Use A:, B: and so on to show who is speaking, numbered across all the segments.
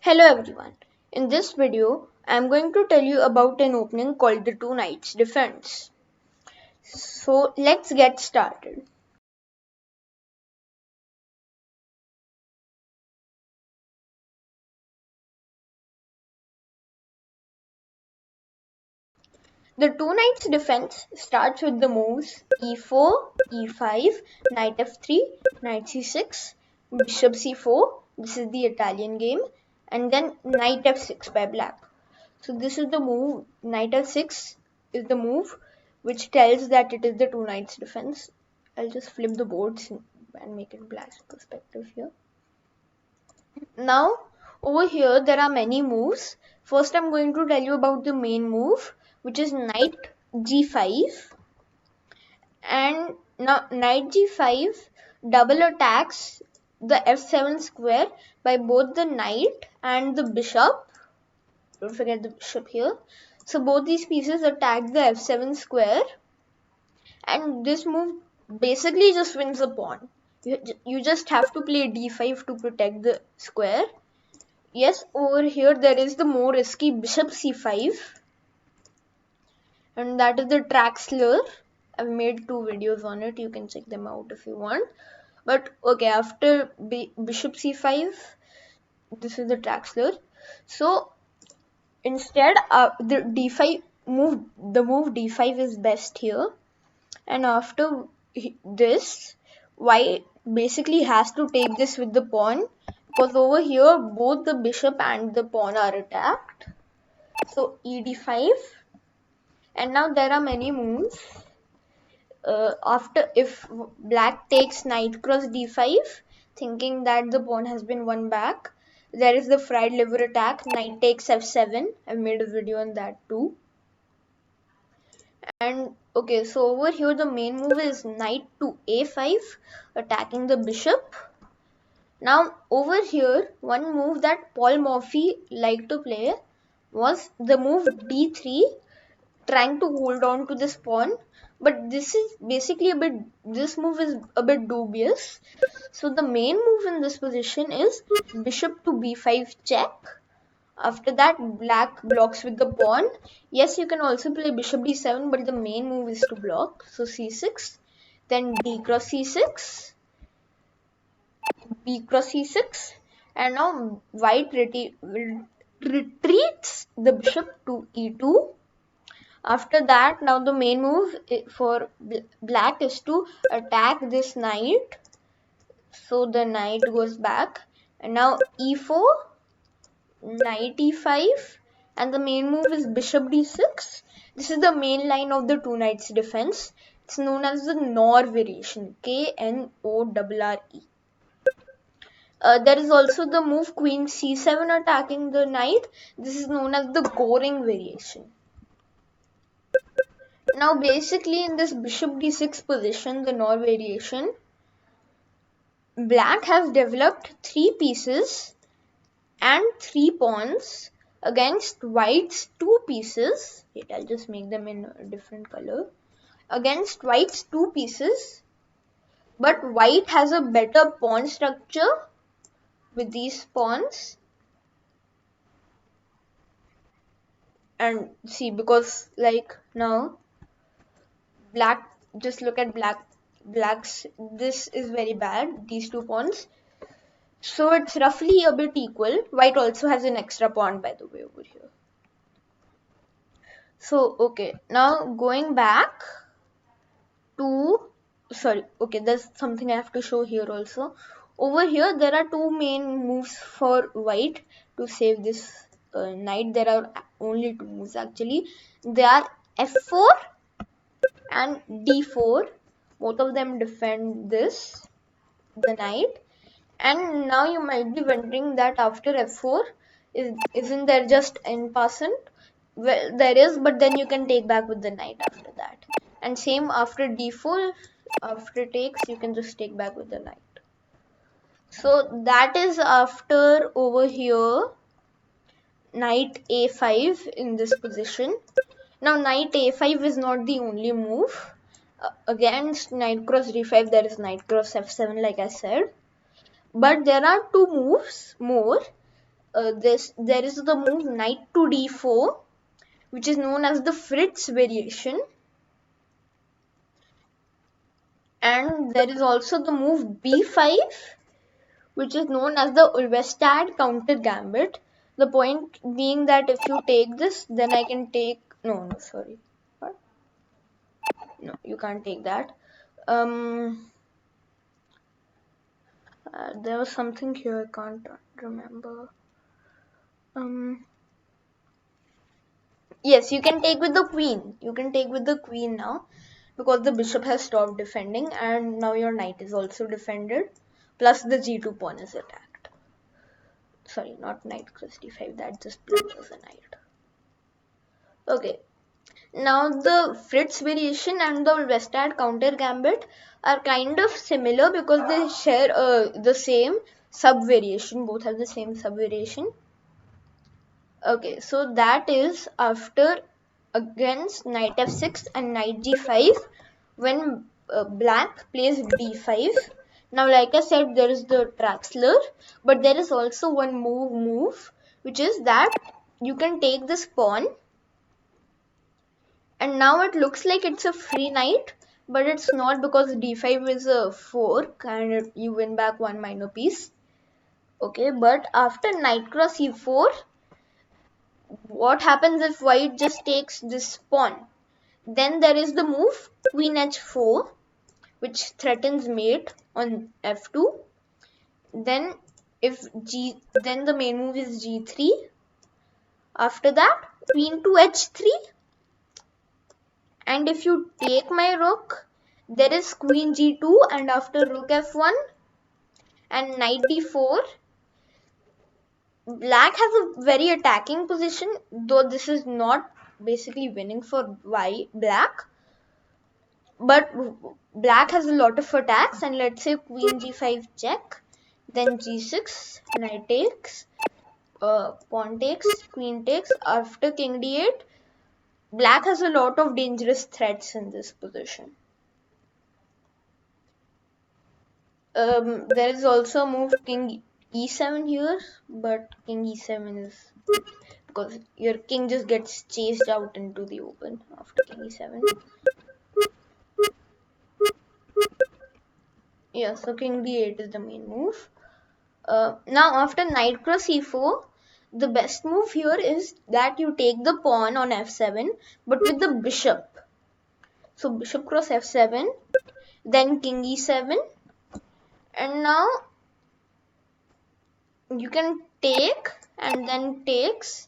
A: Hello everyone. In this video, I am going to tell you about an opening called the Two Knights Defense. So let's get started. The Two Knights Defense starts with the moves e4, e5, knight f3, knight c6, bishop c4, this is the Italian game, and then knight f6 by black. So this is the move, knight f6 is the move which tells that it is the Two Knights Defense. I'll just flip the boards and make it black perspective here. Now over here there are many moves. First I'm going to tell you about the main move, which is knight g5, and now knight g5 double attacks the f7 square by both the knight and the bishop. Don't forget the bishop here. So both these pieces attack the f7 square, and this move basically just wins the pawn. You just have to play d5 to protect the square. Yes, over here there is the more risky bishop c5, and that is the track slur. I've made 2 videos on it, you can check them out if you want. But okay, after bishop c5, this is the track slur. So instead the move d5 is best here, and after this white basically has to take this with the pawn, because over here both the bishop and the pawn are attacked. So ed5, and now there are many moves. After, if black takes knight cross d5, thinking that the pawn has been won back, there is the fried liver attack, knight takes f7. I've made a video on that too. And okay, so over here the main move is knight to a5, attacking the bishop. Now over here, one move that Paul Morphy liked to play was the move d3, trying to hold on to this pawn, but this is basically this move is a bit dubious. So the main move in this position is bishop to b5 check. After that, black blocks with the pawn. Yes, you can also play bishop d7, but the main move is to block. So c6, then d cross c6, b cross c6, and now white retreats the bishop to e2. After that, now the main move for black is to attack this knight. So the knight goes back, and now e4, knight e5, and the main move is bishop d6. This is the main line of the Two Knights Defense. It's known as the Knorr variation, K-N-O-R-R-E. There is also the move queen c7 attacking the knight. This is known as the Goring variation. Now basically in this bishop d6 position, the Knorr variation, black has developed 3 pieces and 3 pawns against white's 2 pieces. Wait, I'll just make them in a different color. Against white's 2 pieces, but white has a better pawn structure with these pawns. And see, because like now black, just look at black's, this is very bad, these 2 pawns. So it's roughly a bit equal. White also has an extra pawn, by the way, over here. So okay, now going back to, there's something I have to show here also. Over here there are 2 main moves for white to save this knight. There are only 2 moves actually. They are f4 and d4. Both of them defend the knight. And now you might be wondering that after f4, isn't there just en passant? Well, there is, but then you can take back with the knight after that. And same after d4, after takes, you can just take back with the knight. So that is after over here, knight a5 in this position. Now knight a5 is not the only move. Against knight cross d5, there is knight cross f7, like I said. But there are 2 moves more. there is the move knight to d4, which is known as the Fritz variation, and there is also the move b5, which is known as the Ulvestad counter gambit. The point being that if you take this, then I can take sorry, what? No, you can't take that. There was something here, I can't remember. Yes, you can take with the queen. You can take with the queen now, because the bishop has stopped defending and now your knight is also defended, plus the g2 pawn is attacked. Sorry, not knight cross d5, that just blunders a knight. Okay, now the Fritz variation and the Ulvestad counter gambit are kind of similar because they share the same sub variation, both have the same sub variation. Okay, so that is after against knight f6 and knight g5 when black plays d5. Now, like I said, there is the Traxler, but there is also one move, which is that you can take this pawn, and now it looks like it's a free knight, but it's not, because d5 is a fork and you win back one minor piece. Okay, but after knight cross e4, what happens if white just takes this pawn? Then there is the move queen h4, which threatens mate on f2. Then then the main move is g3. After that, queen to h3. And if you take my rook, there is queen g2, and after rook f1 and knight d4, black has a very attacking position, though this is not basically winning for black. But black has a lot of attacks, and let's say queen g5 check, then g6, knight takes, pawn takes, queen takes. After king d8, black has a lot of dangerous threats in this position. There is also a move king e7 here, but king e7 is because your king just gets chased out into the open after king e7. Yeah, so king d8 is the main move. Now after knight cross e4, the best move here is that you take the pawn on f7, but with the bishop. So bishop cross f7, then king e7, and now you can take and then takes.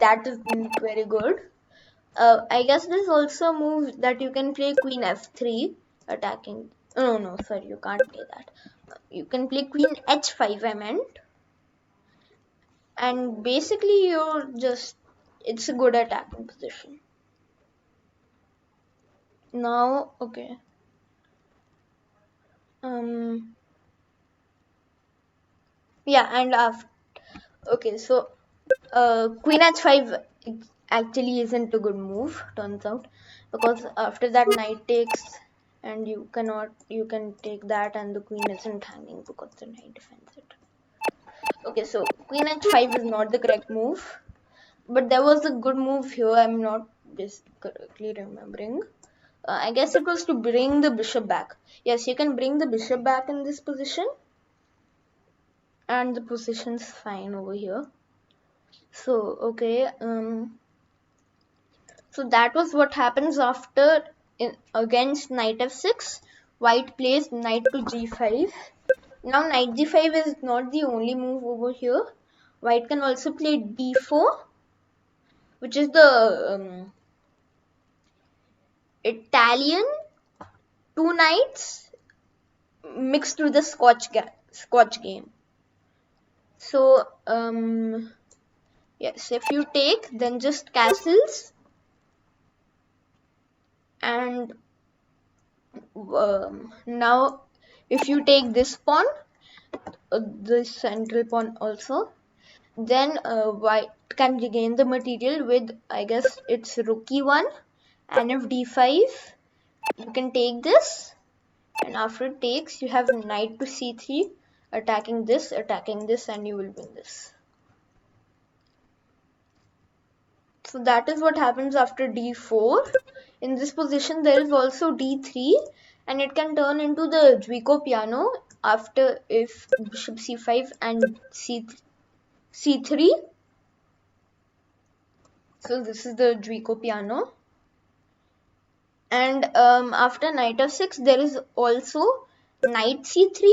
A: That is very good. I guess there's also a move that you can play queen f3 attacking. No, sorry, you can't play that. You can play queen h5, I meant. And basically it's a good attacking position. Now, okay. Yeah, and after, okay, so queen h5 actually isn't a good move, turns out, because after that knight takes, and you can take that, and the queen isn't hanging because the knight defends it. Okay, so queen h5 is not the correct move, but there was a good move here. I'm not correctly remembering. I guess it was to bring the bishop back. Yes, you can bring the bishop back in this position, and the position's fine over here. So okay, so that was what happens after against knight f6. White plays knight to g5. Now knight g5 is not the only move over here. White can also play d4, which is the Italian two knights mixed with the Scotch game. So yes, if you take, then just castles, and now if you take this pawn, this central pawn also, then white can regain the material with, I guess it's rook e1, and if d5, you can take this, and after it takes, you have knight to c3, attacking this, and you will win this. So that is what happens after d4. In this position there is also d3, and it can turn into the Juico piano after if bishop c5 and c3. So this is the Juico piano. And after knight f6 there is also knight c3,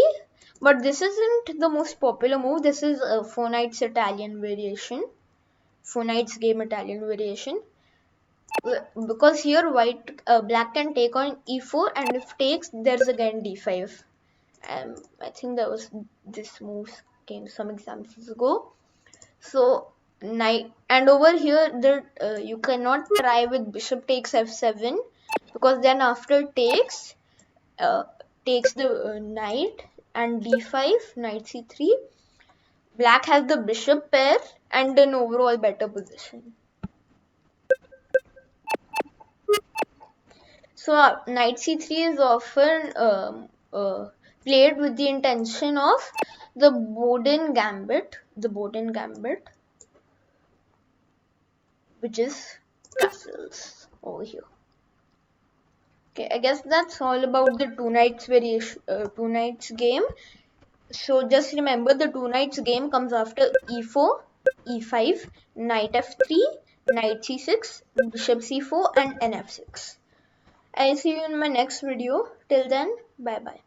A: but this isn't the most popular move. This is a 4 knights Italian variation, 4 knights game Italian variation, because here black can take on e4, and if takes there's again d5. I think that was this move came some examples ago. So knight, and over here there you cannot try with bishop takes f7, because then after takes the knight and d5, knight c3, black has the bishop pair and an overall better position. So knight c3 is often played with the intention of the Boden gambit, which is castles over here. Okay, I guess that's all about the two knights game. So just remember, the two knights game comes after e4, e5, knight f3, knight c6, bishop c4 and nf6. I'll see you in my next video. Till then, bye bye.